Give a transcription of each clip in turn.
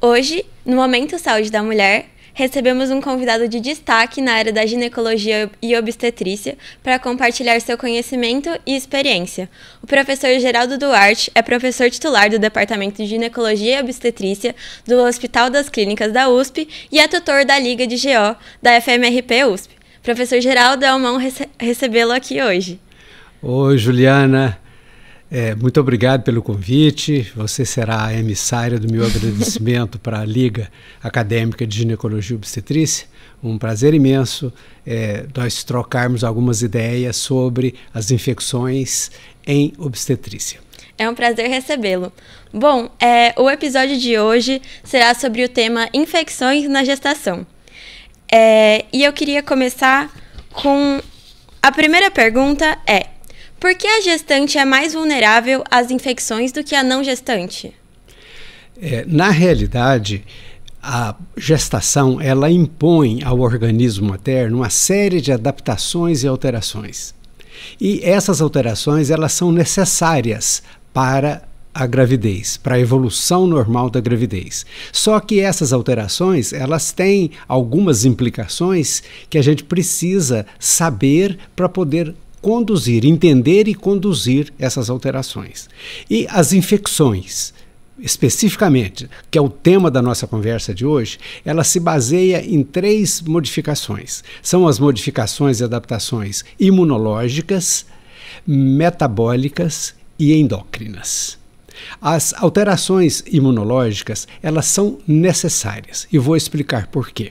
Hoje, no Momento Saúde da Mulher, recebemos um convidado de destaque na área da ginecologia e obstetrícia para compartilhar seu conhecimento e experiência. O professor Geraldo Duarte é professor titular do Departamento de Ginecologia e Obstetrícia do Hospital das Clínicas da USP e é tutor da Liga de GO da FMRP USP. Professor Geraldo, é uma honra recebê-lo aqui hoje. Oi, Juliana. Muito obrigado pelo convite. Você será a emissária do meu agradecimento para a Liga Acadêmica de Ginecologia e Obstetrícia. Um prazer imenso nós trocarmos algumas ideias sobre as infecções em obstetrícia. É um prazer recebê-lo. Bom, o episódio de hoje será sobre o tema infecções na gestação. E eu queria começar com a primeira pergunta por que a gestante é mais vulnerável às infecções do que a não gestante? Na realidade, a gestação ela impõe ao organismo materno uma série de adaptações e alterações. E essas alterações elas são necessárias para a gravidez, para a evolução normal da gravidez. Só que essas alterações, elas têm algumas implicações que a gente precisa saber para poder conduzir, entender e conduzir essas alterações. E as infecções, especificamente, que é o tema da nossa conversa de hoje, ela se baseia em 3 modificações. São as modificações e adaptações imunológicas, metabólicas e endócrinas. As alterações imunológicas, elas são necessárias e vou explicar por quê.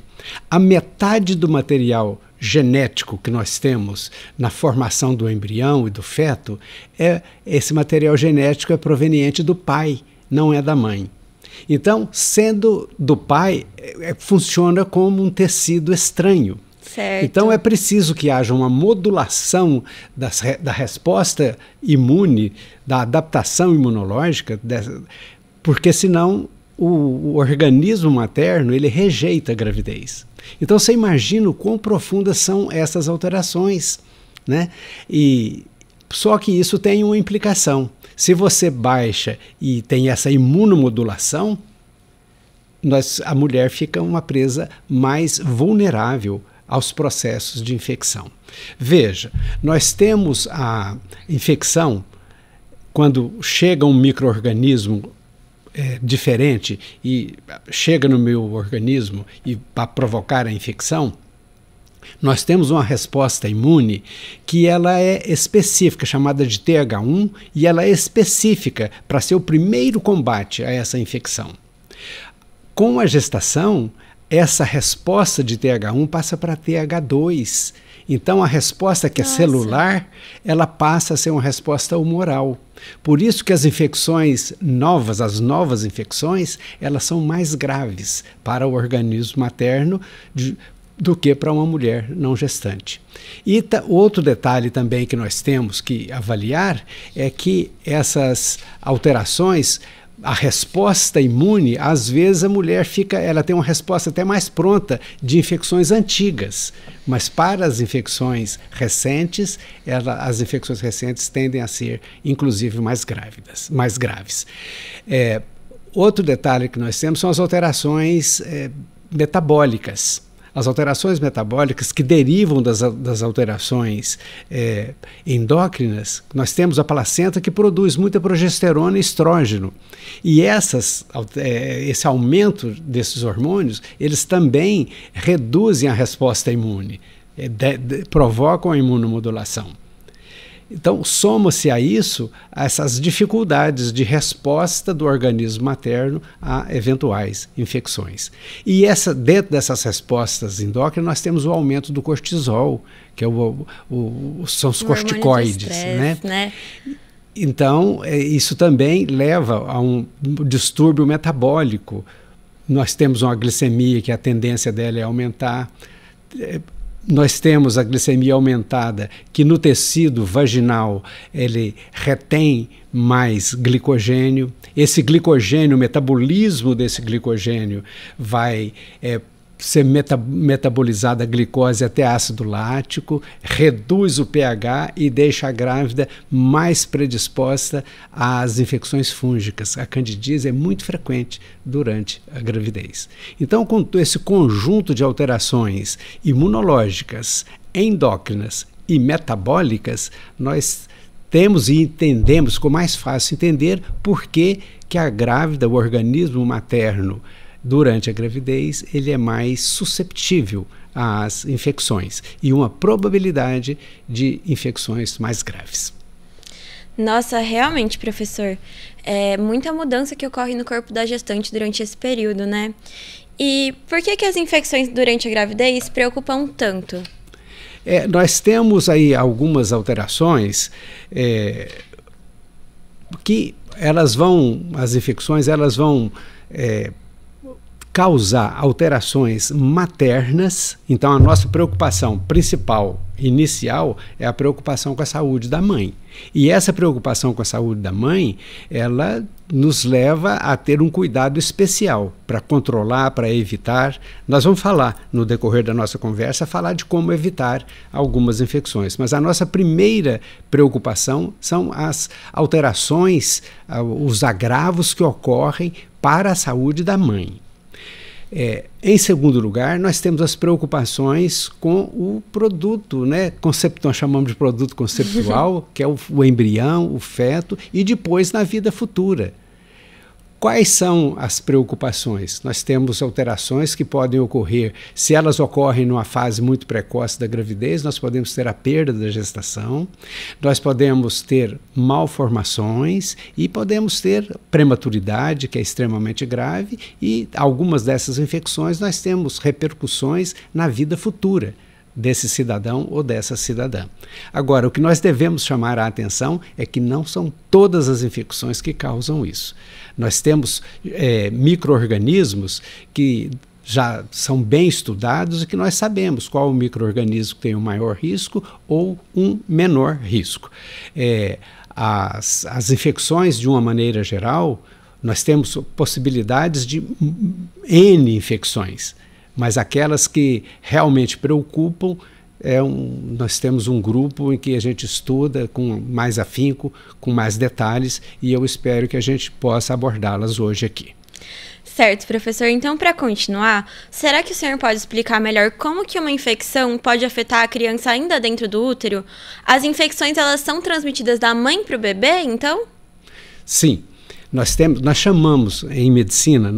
A metade do material genético que nós temos na formação do embrião e do feto, esse material genético é proveniente do pai, não é da mãe. Então, sendo do pai, funciona como um tecido estranho. Certo. Então é preciso que haja uma modulação da resposta imune, da adaptação imunológica, porque senão o organismo materno ele rejeita a gravidez. Então você imagina o quão profundas são essas alterações, né? E só que isso tem uma implicação. Se você baixa e tem essa imunomodulação, a mulher fica uma presa mais vulnerável aos processos de infecção. Veja, nós temos a infecção quando chega um micro-organismo diferente e chega no meu organismo e para provocar a infecção, nós temos uma resposta imune que ela é específica, chamada de TH1, e ela é específica para ser o primeiro combate a essa infecção. Com a gestação, essa resposta de TH1 passa para TH2. Então, a resposta que é celular, ela passa a ser uma resposta humoral. Por isso que as infecções novas, as novas infecções, elas são mais graves para o organismo materno do que para uma mulher não gestante. E outro detalhe também que nós temos que avaliar é que essas alterações, a resposta imune, às vezes a mulher ela tem uma resposta até mais pronta de infecções antigas, mas para as infecções recentes, as infecções recentes tendem a ser, inclusive, mais graves. Outro detalhe que nós temos são as alterações metabólicas. As alterações metabólicas que derivam das alterações endócrinas, nós temos a placenta que produz muita progesterona e estrógeno. E esse aumento desses hormônios, eles também reduzem a resposta imune, provocam a imunomodulação. Então, soma-se a isso essas dificuldades de resposta do organismo materno a eventuais infecções. E dentro dessas respostas endócrinas, nós temos o aumento do cortisol, que são os corticoides, né? Então, isso também leva a um distúrbio metabólico. Nós temos uma glicemia que a tendência dela é aumentar. Nós temos a glicemia aumentada, que no tecido vaginal ele retém mais glicogênio. Esse glicogênio, o metabolismo desse glicogênio vai ser metabolizada a glicose até ácido lático, reduz o pH e deixa a grávida mais predisposta às infecções fúngicas. A candidíase é muito frequente durante a gravidez. Então, com esse conjunto de alterações imunológicas, endócrinas e metabólicas, nós temos e entendemos, ficou mais fácil entender por que a grávida, o organismo materno, durante a gravidez, ele é mais susceptível às infecções e uma probabilidade de infecções mais graves. Nossa, realmente, professor, é muita mudança que ocorre no corpo da gestante durante esse período, né? E por que as infecções durante a gravidez preocupam tanto? Nós temos aí algumas alterações que as infecções vão causar alterações maternas. Então, a nossa preocupação principal, inicial, é a preocupação com a saúde da mãe. E essa preocupação com a saúde da mãe, ela nos leva a ter um cuidado especial para controlar, para evitar. Nós vamos falar, no decorrer da nossa conversa, falar de como evitar algumas infecções. Mas a nossa primeira preocupação são as alterações, os agravos que ocorrem para a saúde da mãe. Em segundo lugar, nós temos as preocupações com o produto, né? Nós chamamos de produto conceptual, que é o embrião, o feto, e depois na vida futura. Quais são as preocupações? Nós temos alterações que podem ocorrer. Se elas ocorrem numa fase muito precoce da gravidez, nós podemos ter a perda da gestação, nós podemos ter malformações e podemos ter prematuridade, que é extremamente grave, e algumas dessas infecções nós temos repercussões na vida futura desse cidadão ou dessa cidadã. Agora, o que nós devemos chamar a atenção é que não são todas as infecções que causam isso. Nós temos micro-organismos que já são bem estudados e que nós sabemos qual o micro-organismo que tem o maior risco ou um menor risco. As infecções, de uma maneira geral, nós temos possibilidades de N infecções, mas aquelas que realmente preocupam, nós temos um grupo em que a gente estuda com mais afinco, com mais detalhes, e eu espero que a gente possa abordá-las hoje aqui. Certo, professor. Então, para continuar, será que o senhor pode explicar melhor como que uma infecção pode afetar a criança ainda dentro do útero? As infecções, elas são transmitidas da mãe para o bebê, então? Sim. Nós chamamos, em medicina,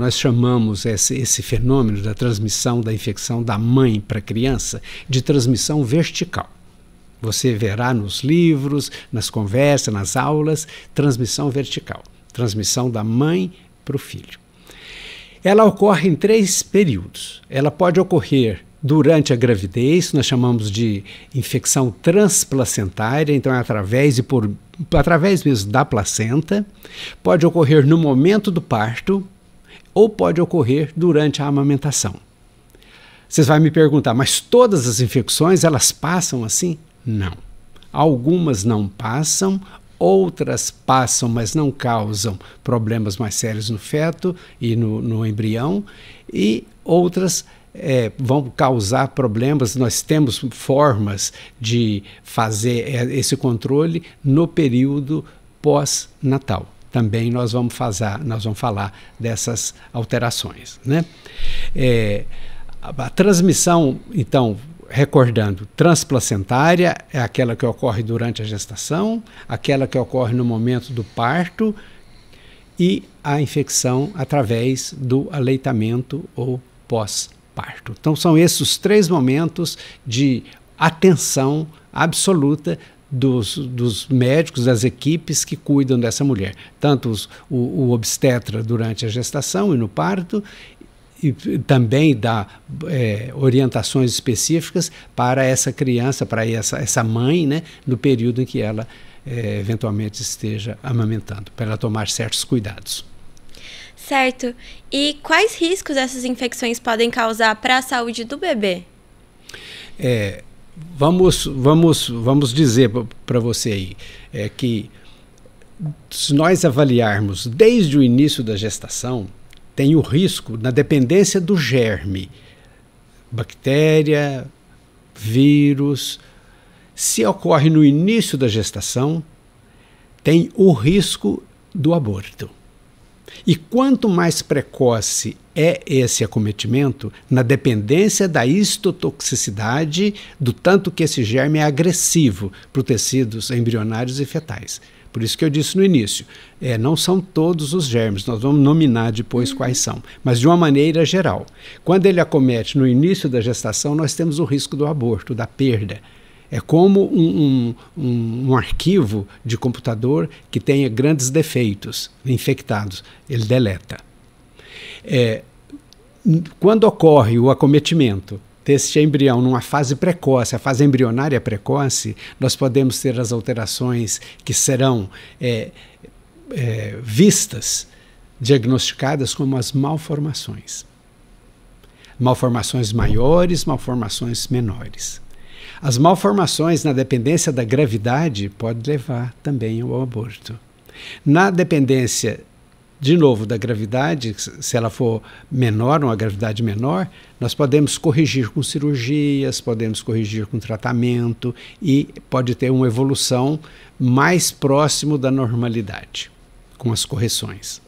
esse fenômeno da transmissão da infecção da mãe para a criança de transmissão vertical. Você verá nos livros, nas conversas, nas aulas, transmissão vertical. Transmissão da mãe para o filho. Ela ocorre em 3 períodos. Ela pode ocorrer durante a gravidez, nós chamamos de infecção transplacentária, então é através mesmo da placenta, pode ocorrer no momento do parto ou pode ocorrer durante a amamentação. Vocês vão me perguntar, mas todas as infecções elas passam assim? Não. Algumas não passam, outras passam, mas não causam problemas mais sérios no feto e no embrião, e outras vão causar problemas. Nós temos formas de fazer esse controle no período pós-natal. Também nós vamos falar dessas alterações, né? A transmissão, então, recordando, transplacentária é aquela que ocorre durante a gestação, aquela que ocorre no momento do parto, e a infecção através do aleitamento ou pós-parto. Então, são esses os 3 momentos de atenção absoluta dos médicos, das equipes que cuidam dessa mulher. Tanto o obstetra durante a gestação e no parto, e também dá orientações específicas para essa criança, para essa mãe, né, no período em que ela eventualmente esteja amamentando, para ela tomar certos cuidados. Certo. E quais riscos essas infecções podem causar para a saúde do bebê? Vamos dizer para você aí, que se nós avaliarmos desde o início da gestação, tem o risco, na dependência do germe, bactéria, vírus. Se ocorre no início da gestação, tem o risco do aborto. E quanto mais precoce é esse acometimento, na dependência da histotoxicidade, do tanto que esse germe é agressivo para os tecidos embrionários e fetais. Por isso que eu disse no início, não são todos os germes, nós vamos nominar depois quais são, mas de uma maneira geral. Quando ele acomete no início da gestação, nós temos o risco do aborto, da perda. É como um arquivo de computador que tenha grandes defeitos infectados, ele deleta. Quando ocorre o acometimento desse embrião numa fase precoce, a fase embrionária precoce, nós podemos ter as alterações que serão vistas, diagnosticadas como as malformações. Malformações maiores, malformações menores. As malformações, na dependência da gravidade, podem levar também ao aborto. Na dependência, de novo, da gravidade, se ela for menor, uma gravidade menor, nós podemos corrigir com cirurgias, podemos corrigir com tratamento e pode ter uma evolução mais próximo da normalidade, com as correções.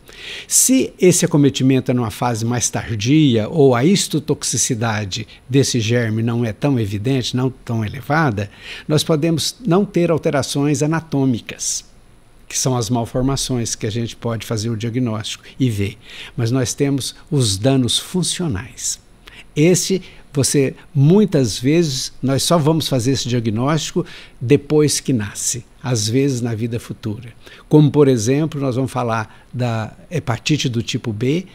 Se esse acometimento é numa fase mais tardia ou a histotoxicidade desse germe não é tão evidente, não tão elevada, nós podemos não ter alterações anatômicas, que são as malformações que a gente pode fazer o diagnóstico e ver. Mas nós temos os danos funcionais. Muitas vezes, nós só vamos fazer esse diagnóstico depois que nasce, às vezes na vida futura. Como, por exemplo, nós vamos falar da hepatite do tipo B,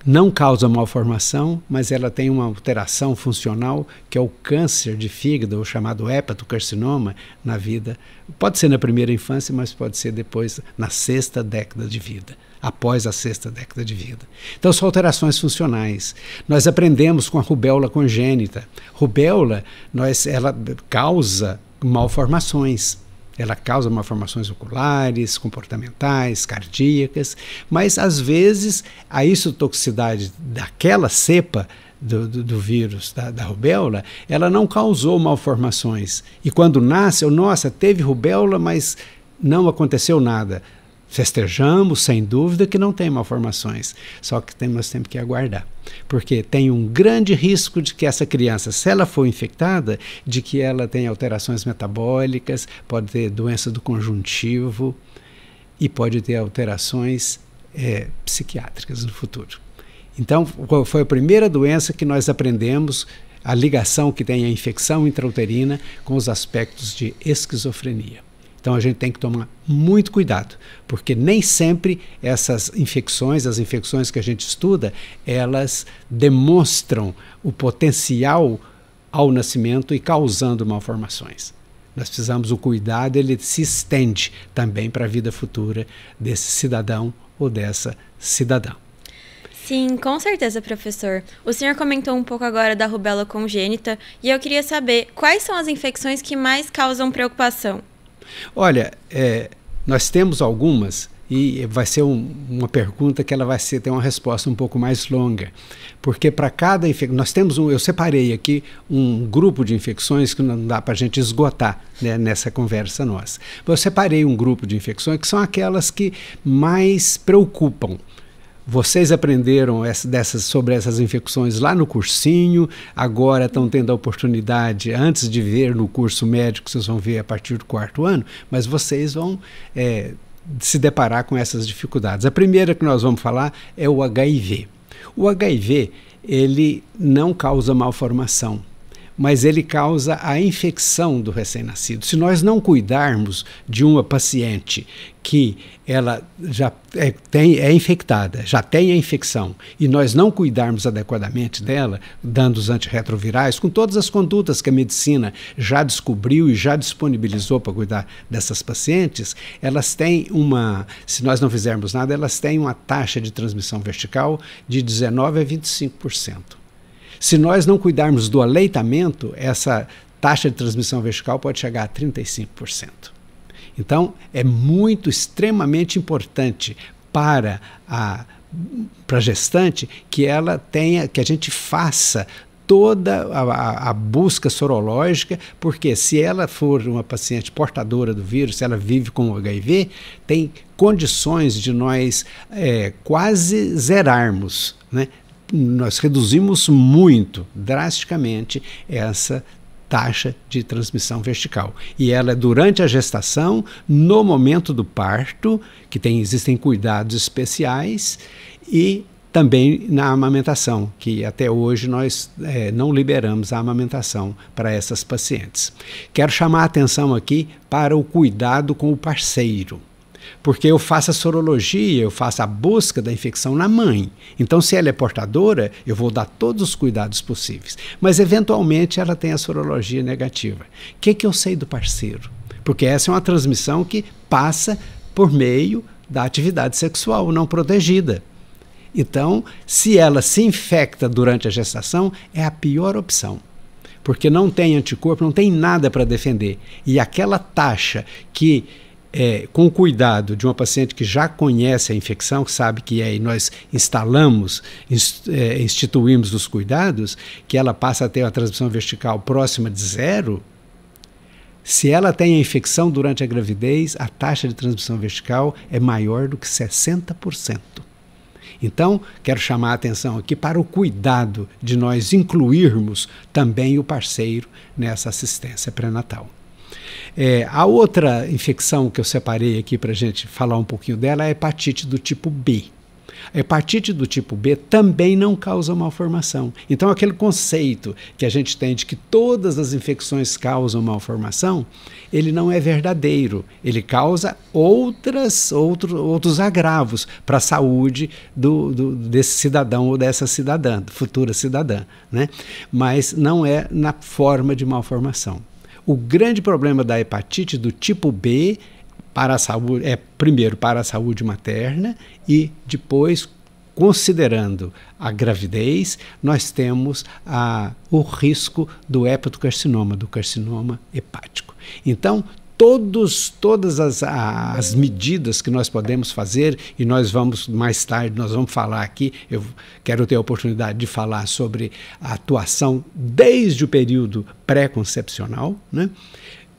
não causa malformação, mas ela tem uma alteração funcional, que é o câncer de fígado, o chamado hepatocarcinoma, na vida. Pode ser na primeira infância, mas pode ser depois, na 6ª década de vida. Após a 6ª década de vida. Então, são alterações funcionais. Nós aprendemos com a rubéola congênita. Rubéola, ela causa malformações. Ela causa malformações oculares, comportamentais, cardíacas, mas, às vezes, a histotoxicidade daquela cepa do vírus, da rubéola, ela não causou malformações. E quando nasce, nossa, teve rubéola, mas não aconteceu nada. Festejamos, sem dúvida, que não tem malformações, só que nós temos que aguardar, porque tem um grande risco de que essa criança, se ela for infectada, de que ela tenha alterações metabólicas, pode ter doença do conjuntivo e pode ter alterações psiquiátricas no futuro. Então, foi a primeira doença que nós aprendemos, a ligação que tem a infecção intrauterina com os aspectos de esquizofrenia. Então a gente tem que tomar muito cuidado, porque nem sempre essas infecções, as infecções que a gente estuda, elas demonstram o potencial ao nascimento e causando malformações. Nós precisamos, o cuidado, ele se estende também para a vida futura desse cidadão ou dessa cidadã. Sim, com certeza, professor. O senhor comentou um pouco agora da rubéola congênita e eu queria saber quais são as infecções que mais causam preocupação. Olha, nós temos algumas e vai ser uma pergunta que ela vai ter uma resposta um pouco mais longa, porque para cada infecção, nós temos eu separei aqui um grupo de infecções que não dá para a gente esgotar, né, nessa conversa nossa. Eu separei um grupo de infecções que são aquelas que mais preocupam. Vocês aprenderam sobre essas infecções lá no cursinho, agora estão tendo a oportunidade, antes de ver no curso médico, vocês vão ver a partir do 4º ano, mas vocês vão se deparar com essas dificuldades. A primeira que nós vamos falar é o HIV. O HIV, ele não causa malformação, mas ele causa a infecção do recém-nascido. Se nós não cuidarmos de uma paciente que ela já é infectada, já tem a infecção, e nós não cuidarmos adequadamente dela, dando os antirretrovirais, com todas as condutas que a medicina já descobriu e já disponibilizou para cuidar dessas pacientes, elas têm se nós não fizermos nada, elas têm uma taxa de transmissão vertical de 19% a 25%. Se nós não cuidarmos do aleitamento, essa taxa de transmissão vertical pode chegar a 35%. Então, é extremamente importante para a gestante que a gente faça toda a busca sorológica, porque se ela for uma paciente portadora do vírus, se ela vive com HIV, tem condições de nós quase zerarmos, né? Nós reduzimos muito, drasticamente, essa taxa de transmissão vertical. E ela é durante a gestação, no momento do parto, que existem cuidados especiais, e também na amamentação, que até hoje nós não liberamos a amamentação para essas pacientes. Quero chamar a atenção aqui para o cuidado com o parceiro, porque eu faço a sorologia, eu faço a busca da infecção na mãe. Então, se ela é portadora, eu vou dar todos os cuidados possíveis. Mas, eventualmente, ela tem a sorologia negativa. O que eu sei do parceiro? Porque essa é uma transmissão que passa por meio da atividade sexual não protegida. Então, se ela se infecta durante a gestação, é a pior opção, porque não tem anticorpo, não tem nada para defender. E aquela taxa que, com o cuidado de uma paciente que já conhece a infecção, que sabe que e nós instituímos os cuidados, que ela passa a ter uma transmissão vertical próxima de 0, se ela tem a infecção durante a gravidez, a taxa de transmissão vertical é maior do que 60%. Então, quero chamar a atenção aqui para o cuidado de nós incluirmos também o parceiro nessa assistência pré-natal. A outra infecção que eu separei aqui para a gente falar um pouquinho dela é a hepatite do tipo B. A hepatite do tipo B também não causa malformação. Então, aquele conceito que a gente tem de que todas as infecções causam malformação, ele não é verdadeiro. Ele causa outros agravos para a saúde desse cidadão ou dessa cidadã, futura cidadã, né? Mas não é na forma de malformação. O grande problema da hepatite do tipo B para a saúde, primeiro para a saúde materna e depois, considerando a gravidez, nós temos o risco do hepatocarcinoma, do carcinoma hepático. Então, todas as medidas que nós podemos fazer, e nós vamos mais tarde, nós vamos falar aqui, eu quero ter a oportunidade de falar sobre a atuação desde o período pré-concepcional, né?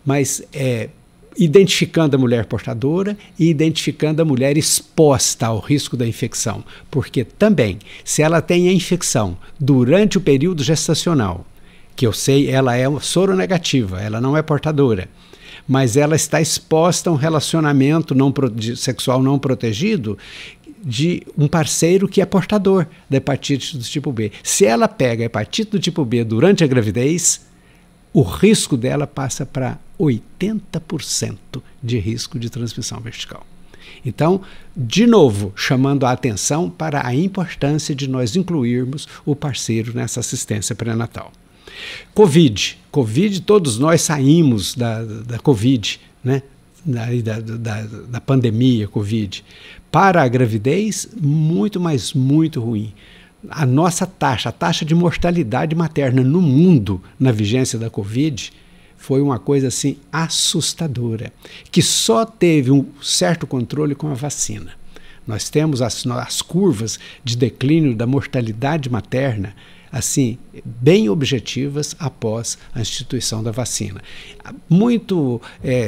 Mas identificando a mulher portadora e identificando a mulher exposta ao risco da infecção. Porque também, se ela tem a infecção durante o período gestacional, que eu sei, ela é soronegativa, ela não é portadora, mas ela está exposta a um relacionamento sexual não protegido de um parceiro que é portador da hepatite do tipo B. Se ela pega a hepatite do tipo B durante a gravidez, o risco dela passa para 80% de risco de transmissão vertical. Então, de novo, chamando a atenção para a importância de nós incluirmos o parceiro nessa assistência pré-natal. Covid, todos nós saímos da Covid, né? Da pandemia Covid. Para a gravidez, muito ruim. A nossa taxa, a taxa de mortalidade materna no mundo na vigência da Covid foi uma coisa assim assustadora, que só teve um certo controle com a vacina. Nós temos as curvas de declínio da mortalidade materna assim, bem objetivas após a instituição da vacina. Muito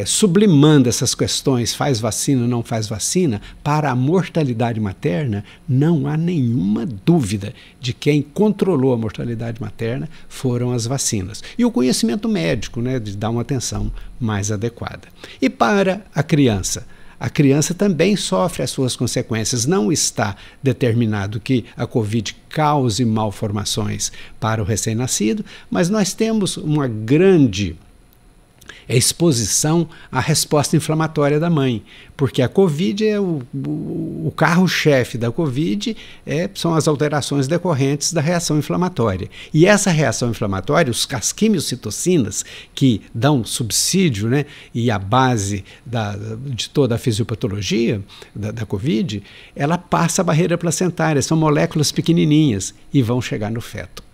sublimando essas questões, faz vacina ou não faz vacina, para a mortalidade materna, não há nenhuma dúvida de quem controlou a mortalidade materna foram as vacinas. E o conhecimento médico, né, de dar uma atenção mais adequada. E para a criança também sofre as suas consequências. Não está determinado que a Covid cause malformações para o recém-nascido, mas nós temos uma grande exposição à resposta inflamatória da mãe, porque a Covid o carro-chefe da Covid são as alterações decorrentes da reação inflamatória. E essa reação inflamatória, as quimiocitocinas, que dão subsídio, né, e a base de toda a fisiopatologia da Covid, ela passa a barreira placentária, são moléculas pequenininhas e vão chegar no feto.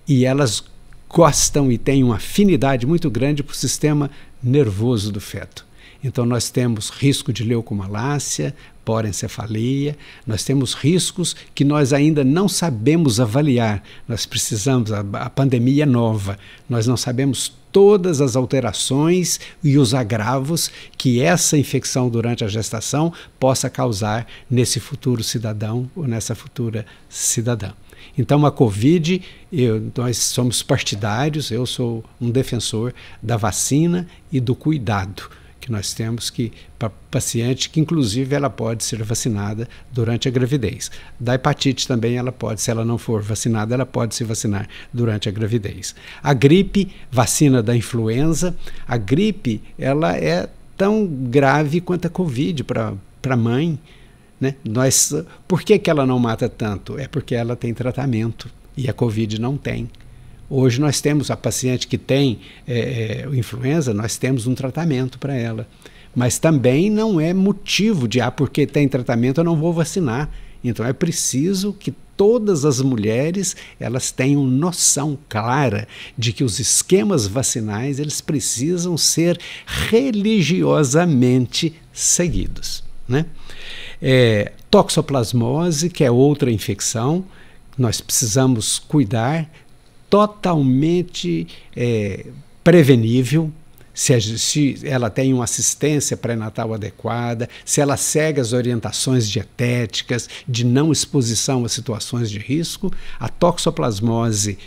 E elas gostam e têm uma afinidade muito grande para o sistema nervoso do feto. Então nós temos risco de leucomalácia, porencefalia, nós temos riscos que nós ainda não sabemos avaliar. Nós precisamos, a pandemia é nova, nós não sabemos todas as alterações e os agravos que essa infecção durante a gestação possa causar nesse futuro cidadão ou nessa futura cidadã. Então a Covid, nós somos partidários, eu sou um defensor da vacina e do cuidado que nós temos para paciente, que inclusive ela pode ser vacinada durante a gravidez. Da hepatite também ela pode, se ela não for vacinada, ela pode se vacinar durante a gravidez. A gripe, vacina da influenza, a gripe ela é tão grave quanto a Covid para a mãe, né? Por que ela não mata tanto? É porque ela tem tratamento e a Covid não tem. Hoje nós temos a paciente que tem influenza, nós temos um tratamento para ela. Mas também não é motivo de, porque tem tratamento eu não vou vacinar. Então é preciso que todas as mulheres elas tenham noção clara de que os esquemas vacinais eles precisam ser religiosamente seguidos, né? Toxoplasmose, que é outra infecção, nós precisamos cuidar, totalmente prevenível, se ela tem uma assistência pré-natal adequada, se ela segue as orientações dietéticas de não exposição a situações de risco, a toxoplasmose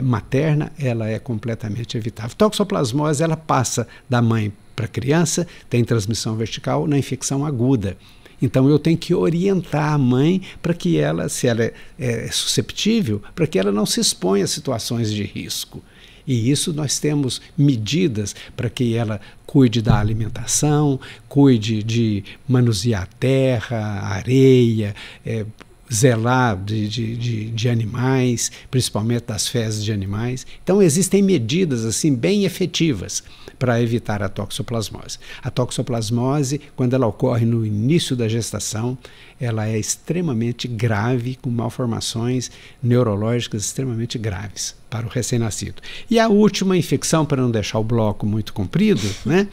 materna ela é completamente evitável. Toxoplasmose ela passa da mãe para a criança, tem transmissão vertical na infecção aguda. Então eu tenho que orientar a mãe para que ela, se ela é susceptível, para que ela não se exponha a situações de risco. E isso nós temos medidas para que ela cuide da alimentação, cuide de manusear a terra, a areia, zelar de animais, principalmente das fezes de animais. Então existem medidas assim bem efetivas para evitar a toxoplasmose. A toxoplasmose, quando ela ocorre no início da gestação, ela é extremamente grave, com malformações neurológicas extremamente graves para o recém-nascido. E a última infecção, para não deixar o bloco muito comprido, né,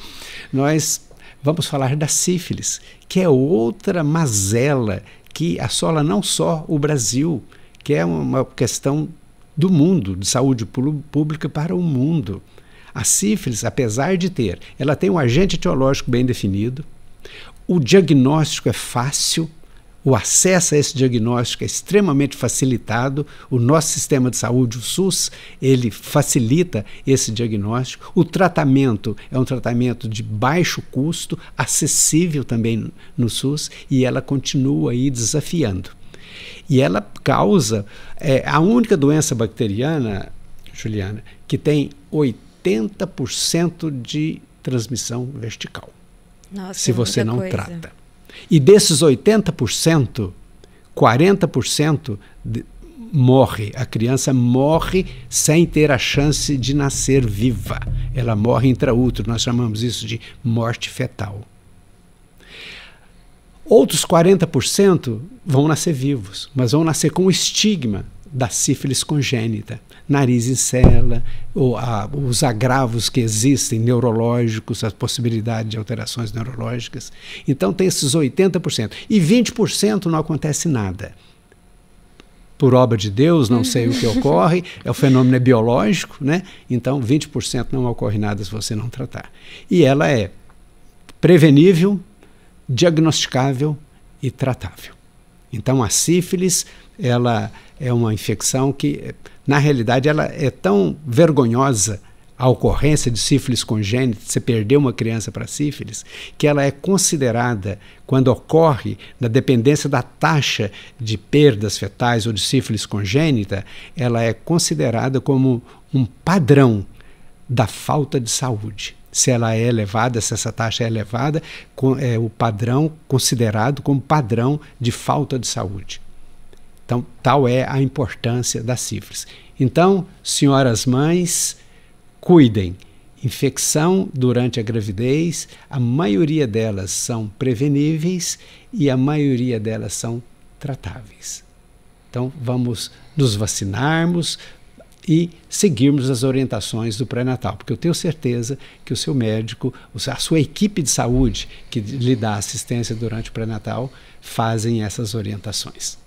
nós vamos falar da sífilis, que é outra mazela que assola não só o Brasil, que é uma questão do mundo, de saúde pública para o mundo. A sífilis, apesar de ela tem um agente etiológico bem definido, o diagnóstico é fácil, o acesso a esse diagnóstico é extremamente facilitado, o nosso sistema de saúde, o SUS, ele facilita esse diagnóstico, o tratamento é um tratamento de baixo custo, acessível também no SUS, e ela continua aí desafiando. E ela causa, a única doença bacteriana, Juliana, que tem 80% de transmissão vertical. Nossa, se você não coisa. trata. E desses 80%, 40% morre. A criança morre sem ter a chance de nascer viva. Ela morre intraútero, nós chamamos isso de morte fetal. Outros 40% vão nascer vivos, mas vão nascer com o estigma da sífilis congênita, nariz em cela, os agravos que existem neurológicos, a possibilidade de alterações neurológicas. Então tem esses 80%. E 20% não acontece nada. Por obra de Deus, não sei o que ocorre, o fenômeno é biológico, né? Então 20% não ocorre nada se você não tratar. E ela é prevenível, diagnosticável e tratável. Então a sífilis, ela é uma infecção que, na realidade, ela é tão vergonhosa, a ocorrência de sífilis congênita, você perdeu uma criança para sífilis, que ela é considerada, quando ocorre, na dependência da taxa de perdas fetais ou de sífilis congênita, ela é considerada como um padrão da falta de saúde. Se ela é elevada, se essa taxa é elevada, é o padrão considerado como padrão de falta de saúde. Então, tal é a importância da sífilis. Então, senhoras mães, cuidem. Infecção durante a gravidez, a maioria delas são preveníveis e a maioria delas são tratáveis. Então, vamos nos vacinarmos, e seguirmos as orientações do pré-natal, porque eu tenho certeza que o seu médico, a sua equipe de saúde que lhe dá assistência durante o pré-natal, fazem essas orientações.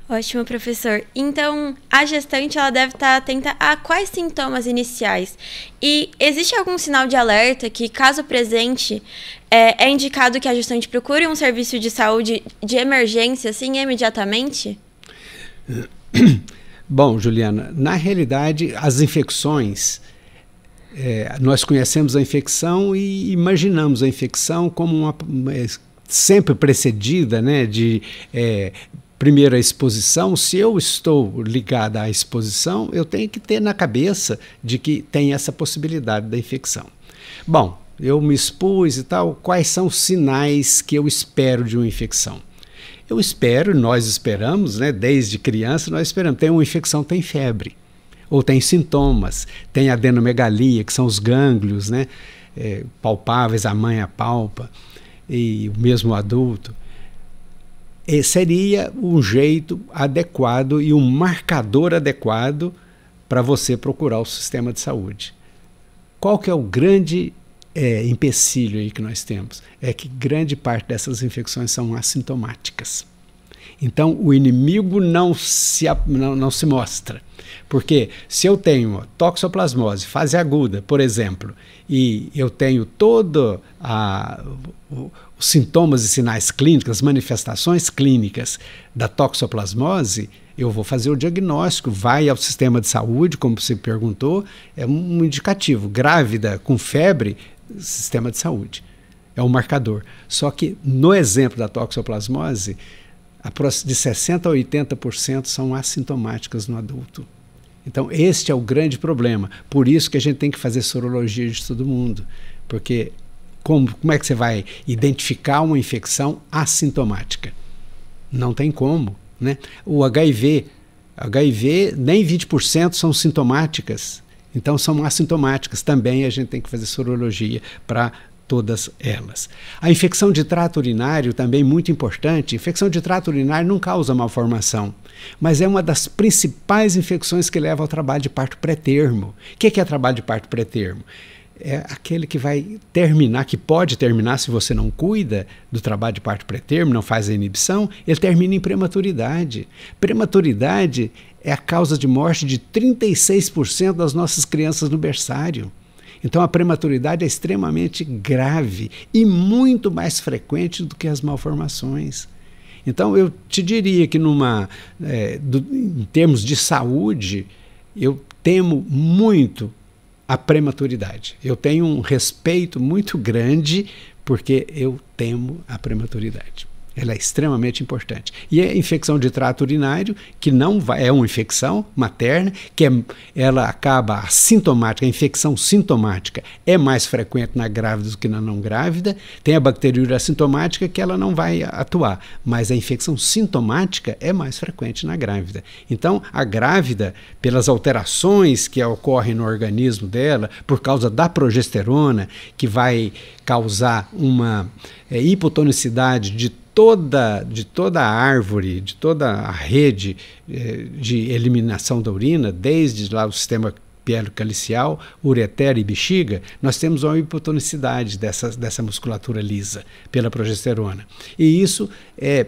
Ótimo, professor. Então, a gestante ela deve estar atenta a quais sintomas iniciais? E existe algum sinal de alerta que, caso presente, é indicado que a gestante procure um serviço de saúde de emergência, assim, imediatamente? Bom, Juliana, na realidade, as infecções, nós conhecemos a infecção e imaginamos a infecção como sempre precedida, né, de primeiro a exposição. Se eu estou ligada à exposição, eu tenho que ter na cabeça de que tem essa possibilidade da infecção. Bom, eu me expus e tal, quais são os sinais que eu espero de uma infecção? Eu espero, nós esperamos, né, desde criança, nós esperamos. Tem uma infecção, tem febre, ou tem sintomas, tem adenomegalia, que são os gânglios, né, palpáveis, a mãe apalpa, e o mesmo adulto. Seria um jeito adequado e um marcador adequado para você procurar o sistema de saúde. Qual que é o grande empecilho aí que nós temos? É que grande parte dessas infecções são assintomáticas. Então, o inimigo não se mostra. Porque se eu tenho toxoplasmose, fase aguda, por exemplo, e eu tenho todos os sintomas e sinais clínicos, as manifestações clínicas da toxoplasmose, eu vou fazer o diagnóstico, vai ao sistema de saúde, como você perguntou, é um indicativo. Grávida com febre, sistema de saúde, é um marcador. Só que no exemplo da toxoplasmose, de 60% a 80% são assintomáticas no adulto. Então, este é o grande problema. Por isso que a gente tem que fazer sorologia de todo mundo. Porque como é que você vai identificar uma infecção assintomática? Não tem como, né? O HIV nem 20% são sintomáticas. Então, são assintomáticas. Também a gente tem que fazer sorologia para todas elas. A infecção de trato urinário também muito importante. Infecção de trato urinário não causa malformação, mas é uma das principais infecções que leva ao trabalho de parto pré-termo. O que é trabalho de parto pré-termo? É aquele que vai terminar, que pode terminar se você não cuida do trabalho de parto pré-termo, não faz a inibição, ele termina em prematuridade. Prematuridade é a causa de morte de 36% das nossas crianças no berçário. Então, a prematuridade é extremamente grave e muito mais frequente do que as malformações. Então, eu te diria que em termos de saúde, eu temo muito a prematuridade. Eu tenho um respeito muito grande porque eu temo a prematuridade. Ela é extremamente importante. E a infecção de trato urinário, que não é uma infecção materna, ela acaba assintomática, a infecção sintomática é mais frequente na grávida do que na não grávida. Tem a bacteriúria assintomática que ela não vai atuar, mas a infecção sintomática é mais frequente na grávida. Então, a grávida, pelas alterações que ocorrem no organismo dela, por causa da progesterona, que vai causar uma hipotonicidade de toda a árvore, de toda a rede de eliminação da urina, desde lá o sistema pielo-calicial, ureter e bexiga, nós temos uma hipotonicidade dessa musculatura lisa pela progesterona. E isso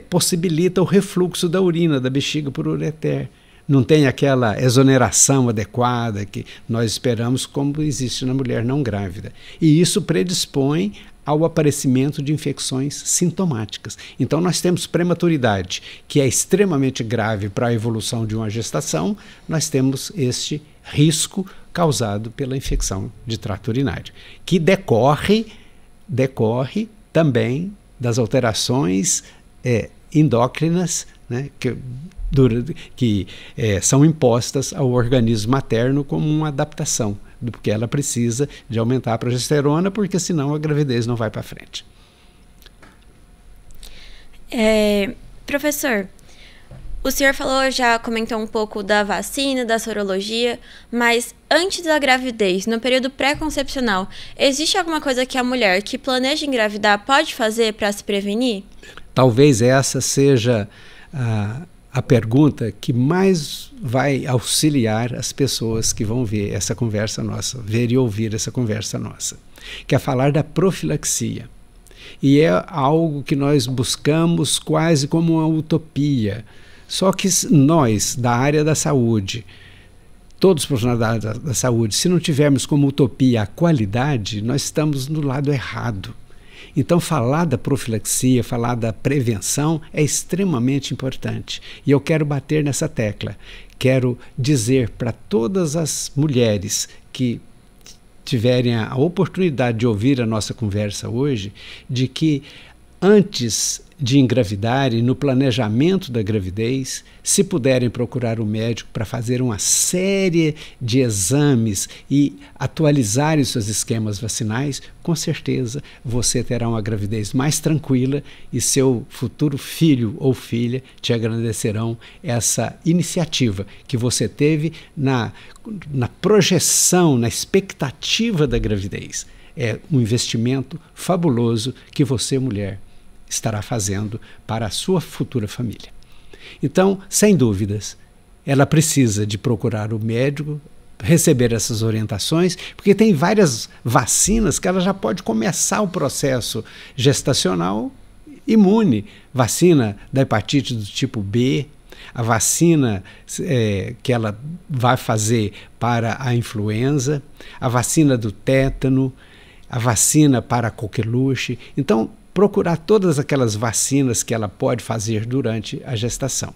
possibilita o refluxo da urina da bexiga por ureter. Não tem aquela exoneração adequada que nós esperamos como existe na mulher não grávida. E isso predispõe ao aparecimento de infecções sintomáticas. Então, nós temos prematuridade, que é extremamente grave para a evolução de uma gestação, nós temos este risco causado pela infecção de trato urinário, que decorre também das alterações endócrinas, né, que são impostas ao organismo materno como uma adaptação, porque ela precisa de aumentar a progesterona, porque senão a gravidez não vai para frente. Professor, o senhor já comentou um pouco da vacina, da sorologia, mas antes da gravidez, no período pré-concepcional, existe alguma coisa que a mulher que planeja engravidar pode fazer para se prevenir? Talvez essa seja a pergunta que mais vai auxiliar as pessoas que vão ver essa conversa nossa, ver e ouvir essa conversa nossa, que é falar da profilaxia. E é algo que nós buscamos quase como uma utopia. Só que nós, da área da saúde, todos os profissionais da saúde, se não tivermos como utopia a qualidade, nós estamos no lado errado. Então, falar da profilaxia, falar da prevenção é extremamente importante. E eu quero bater nessa tecla. Quero dizer para todas as mulheres que tiverem a oportunidade de ouvir a nossa conversa hoje, de que antes de engravidarem, no planejamento da gravidez, se puderem procurar o médico para fazer uma série de exames e atualizarem seus esquemas vacinais, com certeza você terá uma gravidez mais tranquila e seu futuro filho ou filha te agradecerão essa iniciativa que você teve na projeção, na expectativa da gravidez. É um investimento fabuloso que você, mulher, estará fazendo para a sua futura família. Então, sem dúvidas, ela precisa de procurar o médico, receber essas orientações, porque tem várias vacinas que ela já pode começar o processo gestacional imune. Vacina da hepatite do tipo B, a vacina que ela vai fazer para a influenza, a vacina do tétano, a vacina para a coqueluche. Então, procurar todas aquelas vacinas que ela pode fazer durante a gestação,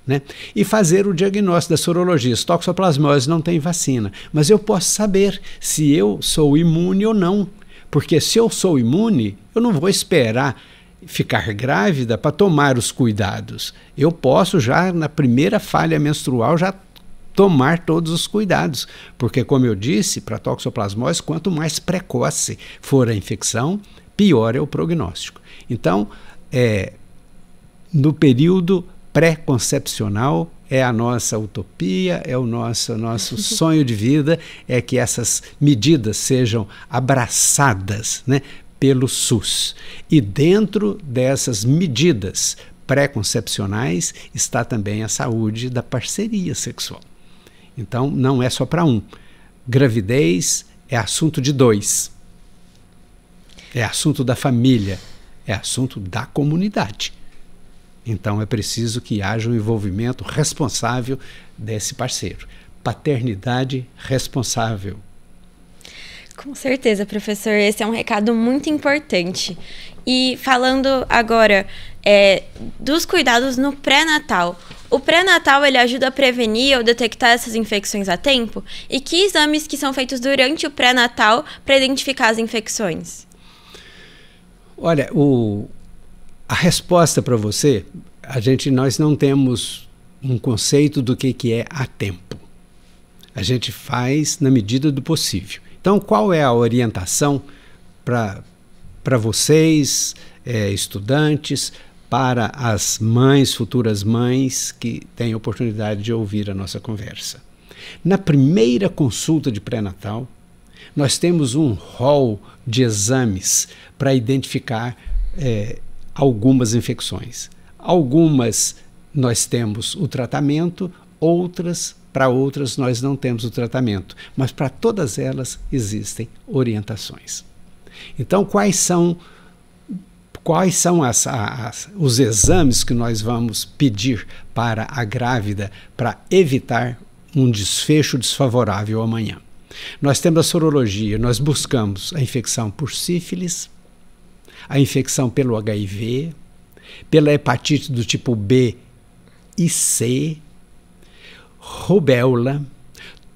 né? E fazer o diagnóstico da sorologia. Toxoplasmose não tem vacina, mas eu posso saber se eu sou imune ou não, porque se eu sou imune, eu não vou esperar ficar grávida para tomar os cuidados. Eu posso já na primeira falha menstrual já tomar todos os cuidados, porque como eu disse, para toxoplasmose, quanto mais precoce for a infecção, pior é o prognóstico. Então, no período pré-concepcional, é a nossa utopia, é o nosso sonho de vida, é que essas medidas sejam abraçadas, né, pelo SUS. E dentro dessas medidas pré-concepcionais está também a saúde da parceria sexual. Então, não é só para um. Gravidez é assunto de dois. É assunto da família, é assunto da comunidade. Então é preciso que haja um envolvimento responsável desse parceiro. Paternidade responsável. Com certeza, professor. Esse é um recado muito importante. E falando agora dos cuidados no pré-natal. O pré-natal ele ajuda a prevenir ou detectar essas infecções a tempo? E que exames que são feitos durante o pré-natal para identificar as infecções? Olha, a resposta para você, nós não temos um conceito do que é a tempo. A gente faz na medida do possível. Então, qual é a orientação para vocês, estudantes, para as mães, futuras mães que têm a oportunidade de ouvir a nossa conversa? Na primeira consulta de pré-natal, nós temos um rol de exames para identificar algumas infecções. Algumas nós temos o tratamento, para outras nós não temos o tratamento, mas para todas elas existem orientações. Então, quais são os exames que nós vamos pedir para a grávida para evitar um desfecho desfavorável amanhã? Nós temos a sorologia, nós buscamos a infecção por sífilis, a infecção pelo HIV, pela hepatite do tipo B e C, rubéola,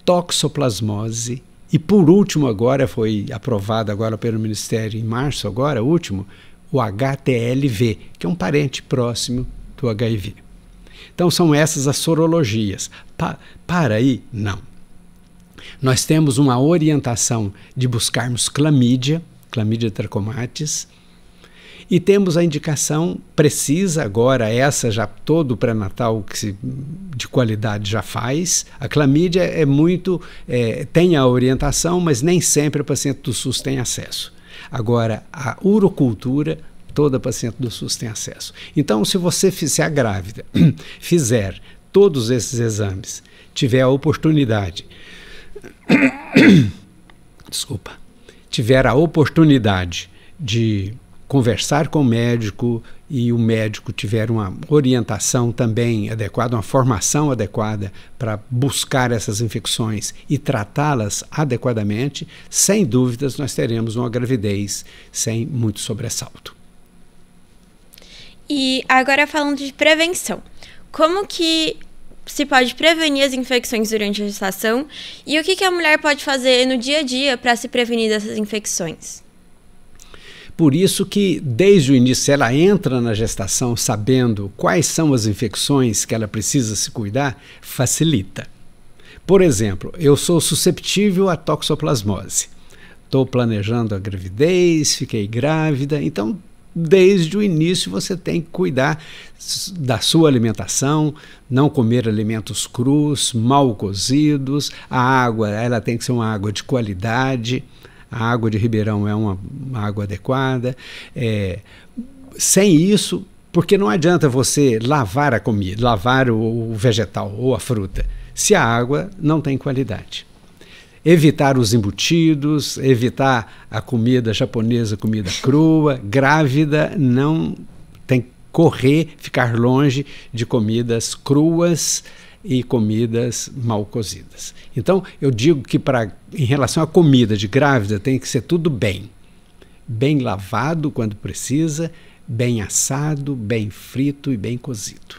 toxoplasmose e, por último, agora foi aprovado agora pelo Ministério em março, agora, último, o HTLV, que é um parente próximo do HIV. Então, são essas as sorologias. Para aí, não. Nós temos uma orientação de buscarmos clamídia trachomatis, e temos a indicação precisa, agora essa já todo o pré-natal de qualidade já faz. A clamídia tem a orientação, mas nem sempre a paciente do SUS tem acesso. Agora, a urocultura Toda paciente do SUS tem acesso. Então, se a grávida fizer todos esses exames, tiver a oportunidade, tiver a oportunidade de conversar com o médico e o médico tiver uma orientação também adequada, uma formação adequada para buscar essas infecções e tratá-las adequadamente, sem dúvidas nós teremos uma gravidez sem muito sobressalto. E agora falando de prevenção, como que se pode prevenir as infecções durante a gestação e o que a mulher pode fazer no dia a dia para se prevenir dessas infecções? Por isso que, desde o início, se ela entra na gestação sabendo quais são as infecções que ela precisa se cuidar, facilita. Por exemplo, eu sou susceptível à toxoplasmose. Estou planejando a gravidez, fiquei grávida, então, desde o início você tem que cuidar da sua alimentação, não comer alimentos crus, mal cozidos, a água ela tem que ser uma água de qualidade. A água de Ribeirão é uma água adequada. Sem isso, porque não adianta você lavar a comida, lavar o vegetal ou a fruta, se a água não tem qualidade. Evitar os embutidos, evitar a comida japonesa, comida crua. Grávida não tem que correr, ficar longe de comidas cruas e comidas mal cozidas. Então, eu digo que em relação à comida de grávida tem que ser tudo bem lavado quando precisa, bem assado, bem frito e bem cozido.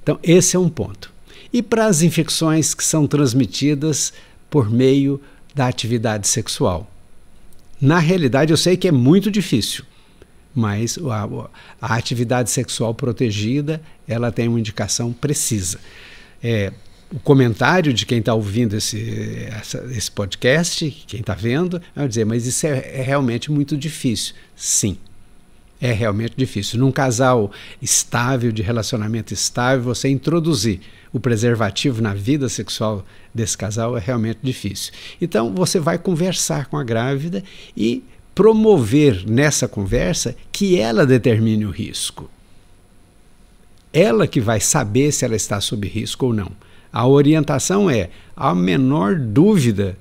Então, esse é um ponto. E para as infecções que são transmitidas por meio da atividade sexual. Na realidade, eu sei que é muito difícil, mas a atividade sexual protegida, ela tem uma indicação precisa. O comentário de quem está ouvindo esse podcast, quem está vendo, vai dizer, mas isso é realmente muito difícil. Sim, é realmente difícil. Num casal estável, de relacionamento estável, você introduzir o preservativo na vida sexual desse casal é realmente difícil. Então, você vai conversar com a grávida e promover nessa conversa que ela determine o risco. Ela que vai saber se ela está sob risco ou não. A orientação a menor dúvida,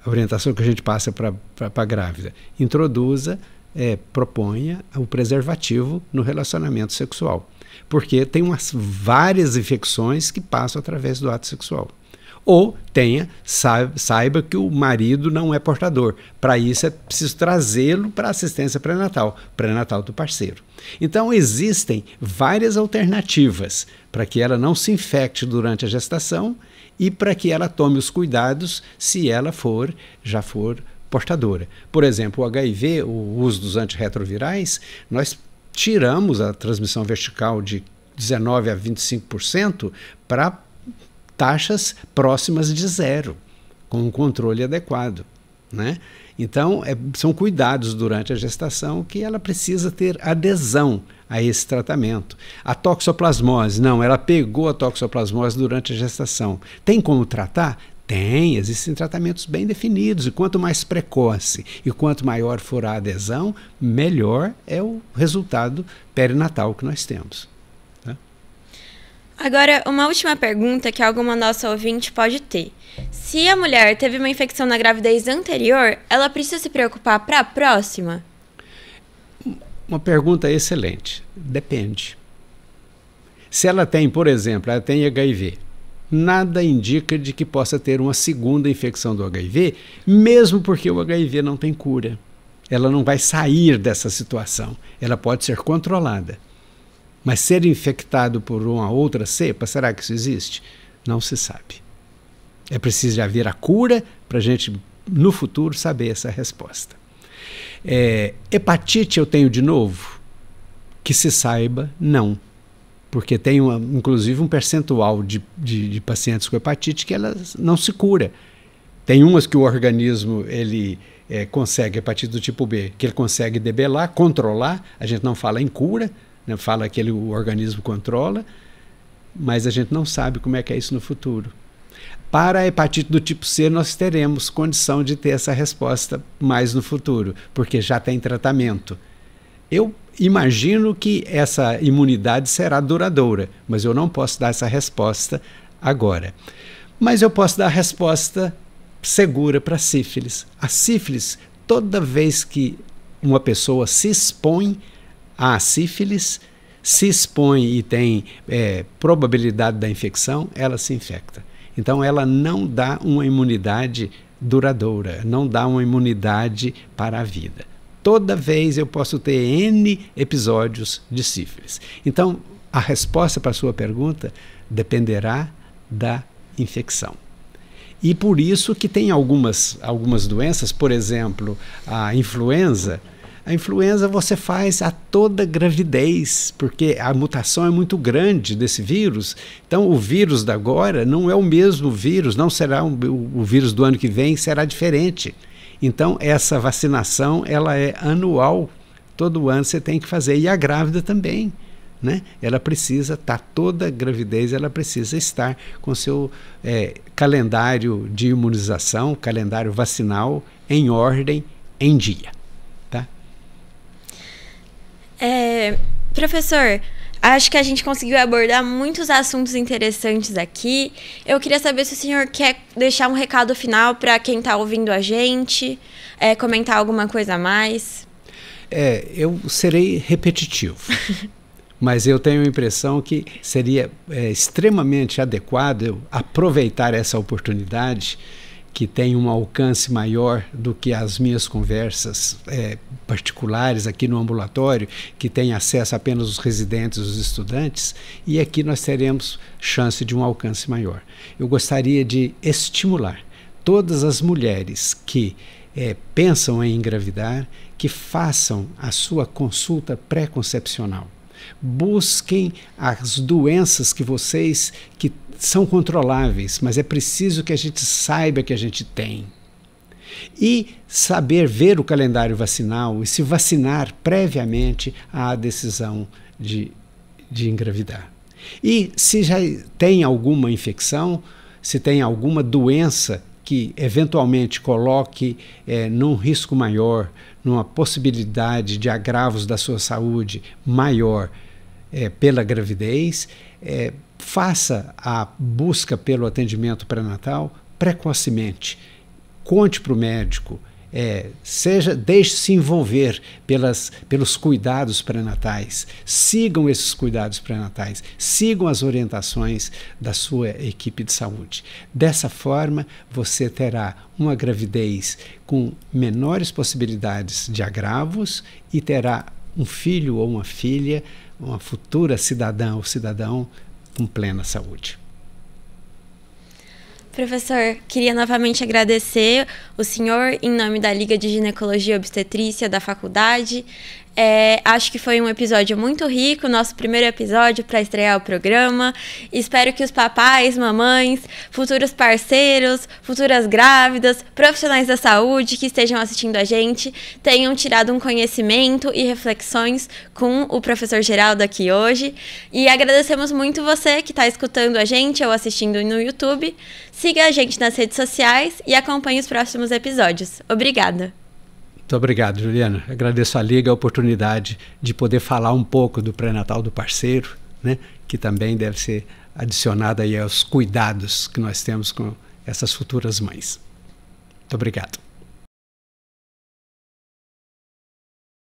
a orientação que a gente passa para a grávida, introduza, proponha o preservativo no relacionamento sexual. Porque tem várias infecções que passam através do ato sexual. Ou saiba que o marido não é portador. Para isso é preciso trazê-lo para a assistência pré-natal do parceiro. Então existem várias alternativas para que ela não se infecte durante a gestação e para que ela tome os cuidados se ela já for portadora. Por exemplo, o HIV, o uso dos antirretrovirais, nós tiramos a transmissão vertical de 19% a 25% para taxas próximas de zero, com um controle adequado, né? Então, são cuidados durante a gestação que ela precisa ter adesão a esse tratamento. A toxoplasmose, não, ela pegou a toxoplasmose durante a gestação. Tem como tratar? Tem, existem tratamentos bem definidos, e quanto mais precoce e quanto maior for a adesão, melhor é o resultado perinatal que nós temos. Agora, uma última pergunta que alguma nossa ouvinte pode ter. Se a mulher teve uma infecção na gravidez anterior, ela precisa se preocupar para a próxima? Uma pergunta excelente. Depende. Se ela tem, por exemplo, ela tem HIV, nada indica de que possa ter uma segunda infecção do HIV, mesmo porque o HIV não tem cura. Ela não vai sair dessa situação. Ela pode ser controlada. Mas ser infectado por uma outra cepa, será que isso existe? Não se sabe. É preciso haver a cura para a gente, no futuro, saber essa resposta. Hepatite eu tenho de novo? Que se saiba, não. Porque tem, inclusive, um percentual de pacientes com hepatite que ela não se cura. Tem umas que o organismo consegue, hepatite do tipo B, que ele consegue debelar, controlar. A gente não fala em cura, fala que o organismo controla, mas a gente não sabe como é que é isso no futuro. Para a hepatite do tipo C, nós teremos condição de ter essa resposta mais no futuro, porque já tem tratamento. Eu imagino que essa imunidade será duradoura, mas eu não posso dar essa resposta agora. Mas eu posso dar a resposta segura para a sífilis. A sífilis, toda vez que uma pessoa se expõe à sífilis, se expõe e tem probabilidade da infecção, ela se infecta. Então ela não dá uma imunidade duradoura, não dá uma imunidade para a vida. Toda vez eu posso ter N episódios de sífilis. Então, a resposta para a sua pergunta dependerá da infecção. E por isso que tem algumas doenças, por exemplo, a influenza. A influenza você faz a toda gravidez, porque a mutação é muito grande desse vírus. Então, o vírus da agora não é o mesmo vírus, não será o vírus do ano que vem, será diferente. Então, essa vacinação, ela é anual, todo ano você tem que fazer, e a grávida também, né? Ela precisa estar, toda gravidez, ela precisa estar com seu calendário de imunização, calendário vacinal, em ordem, em dia, tá? Professor, acho que a gente conseguiu abordar muitos assuntos interessantes aqui. Eu queria saber se o senhor quer deixar um recado final para quem está ouvindo a gente, comentar alguma coisa a mais. Eu serei repetitivo, mas eu tenho a impressão que seria extremamente adequado eu aproveitar essa oportunidade que tem um alcance maior do que as minhas conversas particulares aqui no ambulatório, que tem acesso apenas os residentes, os estudantes, e aqui nós teremos chance de um alcance maior. Eu gostaria de estimular todas as mulheres que pensam em engravidar, que façam a sua consulta pré-concepcional. Busquem as doenças que são controláveis, mas é preciso que a gente saiba que a gente tem. E saber ver o calendário vacinal e se vacinar previamente à decisão de engravidar. E se já tem alguma infecção, se tem alguma doença que eventualmente coloque num risco maior, numa possibilidade de agravos da sua saúde maior pela gravidez, faça a busca pelo atendimento pré-natal precocemente. Conte para o médico, deixe-se envolver pelos cuidados pré-natais, sigam esses cuidados pré-natais, sigam as orientações da sua equipe de saúde. Dessa forma, você terá uma gravidez com menores possibilidades de agravos e terá um filho ou uma filha, uma futura cidadã ou cidadão com plena saúde. Professor, queria novamente agradecer o senhor em nome da Liga de Ginecologia e Obstetrícia da faculdade. Acho que foi um episódio muito rico, nosso primeiro episódio para estrear o programa. Espero que os papais, mamães, futuros parceiros, futuras grávidas, profissionais da saúde que estejam assistindo a gente tenham tirado um conhecimento e reflexões com o professor Geraldo aqui hoje. E agradecemos muito você que está escutando a gente ou assistindo no YouTube. Siga a gente nas redes sociais e acompanhe os próximos episódios. Obrigada. Muito obrigado, Juliana. Agradeço à Liga a oportunidade de poder falar um pouco do pré-natal do parceiro, né, que também deve ser adicionado aí aos cuidados que nós temos com essas futuras mães. Muito obrigado.